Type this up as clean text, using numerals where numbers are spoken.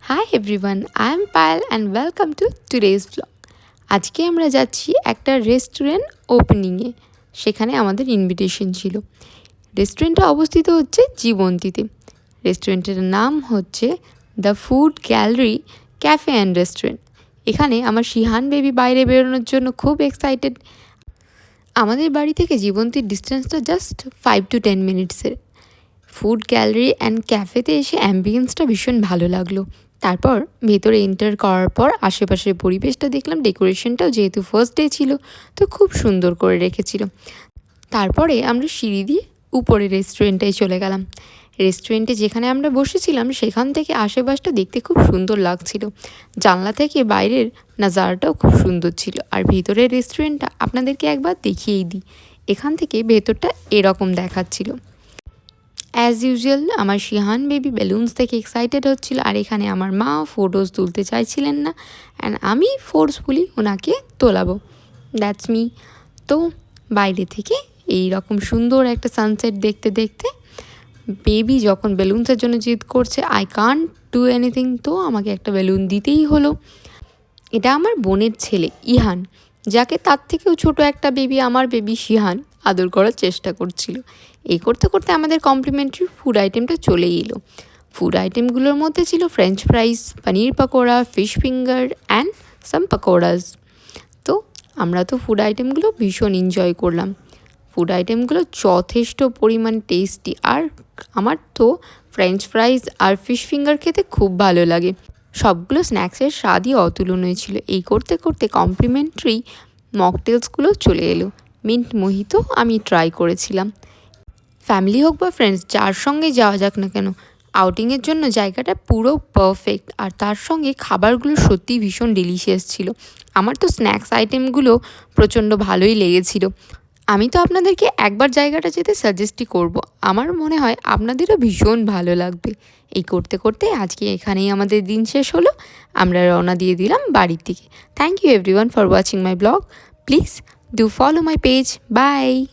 Hi everyone, I am Payal and welcome to today's vlog. আজকে আমরা যাচ্ছি একটা রেস্টুরেন্ট ওপেনিংয়ে। সেখানে আমাদের ইনভিটেশন ছিল। রেস্টুরেন্টটা অবস্থিত হচ্ছে জীবন্তীতে। রেস্টুরেন্টের নাম হচ্ছে the food gallery cafe and restaurant. এখানে আমার শিহান বেবি বাইরে বেরোনোর জন্য খুব এক্সাইটেড। আমাদের বাড়ি থেকে জীবন্তীর ডিস্টেন্সটা জাস্ট 5 to 10 মিনিটসের। ফুড গ্যালারি অ্যান্ড ক্যাফেতে এসে অ্যাম্বিয়েন্সটা ভীষণ ভালো লাগলো। তারপর ভেতরে এন্টার করার পর আশেপাশের পরিবেশটা দেখলাম, ডেকোরেশনটাও যেহেতু ফার্স্ট ডে ছিল তো খুব সুন্দর করে রেখেছিল। তারপরে আমরা সিঁড়ি দিয়ে উপরে রেস্টুরেন্টে চলে গেলাম। রেস্টুরেন্টে যেখানে আমরা বসেছিলাম সেখান থেকে আশেপাশটা দেখতে খুব সুন্দর লাগছিল। জানলা থেকে বাইরের নাজারাটাও খুব সুন্দর ছিল। আর ভেতরের রেস্টুরেন্টটা আপনাদেরকে একবার দেখিয়েই দিই। এখান থেকে ভেতরটা এরকম দেখাচ্ছিল। অ্যাজ ইউজুয়াল আমার শিহান বেবি বেলুনস থেকে এক্সাইটেড হচ্ছিল, আর এখানে আমার মা ফটোস তুলতে চাইছিলেন না অ্যান্ড আমি ফোর্সফুলি ওনাকে তোলাবো। That's me. তো বাইরে থেকে এই রকম সুন্দর একটা সানসেট দেখতে দেখতে বেবি যখন বেলুনসের জন্য জিদ করছে, আই কান্ট ডু এনিথিং, তো আমাকে একটা বেলুন দিতেই হলো। এটা আমার বোনের ছেলে ইহান, যাকে তার থেকেও ছোট একটা বেবি আমার বেবি শিহান আদর করার চেষ্টা করছিল। এই করতে করতে আমাদের কমপ্লিমেন্টারি ফুড আইটেমটা চলেই এলো। ফুড আইটেমগুলোর মধ্যে ছিল french fries, paneer pakora, fish finger and some pakoras. তো আমরা তো ফুড আইটেমগুলো ভীষণ এনজয় করলাম। ফুড আইটেমগুলো যথেষ্ট পরিমাণ টেস্টি, আর আমার তো ফ্রেঞ্চ ফ্রাইস আর ফিশ ফিঙ্গার খেতে খুব ভালো লাগে। সবগুলো স্ন্যাক্সের স্বাদই অতুলনীয় ছিল। এই করতে করতে কমপ্লিমেন্টারি মকটেলসগুলো চলে এলো। মিন্ট মোহিতো আমি ট্রাই করেছিলাম। ফ্যামিলি হোক বা ফ্রেন্ডস, যার সঙ্গে যাওয়া যাক না কেন, আউটিংয়ের জন্য জায়গাটা পুরো পারফেক্ট। আর তার সঙ্গে খাবারগুলো সত্যিই ভীষণ ডেলিশিয়াস ছিল। আমার তো স্ন্যাক্স আইটেমগুলো প্রচণ্ড ভালোই লেগেছিল। আমি তো আপনাদেরকে একবার জায়গাটা যেতে সাজেস্টই করব। আমার মনে হয় আপনাদেরও ভীষণ ভালো লাগবে। এই করতে করতে আজকে এখানেই আমাদের দিন শেষ হলো। আমরা রওনা দিয়ে দিলাম বাড়ির দিকে। Thank you everyone for watching my blog. Please do follow my page. By.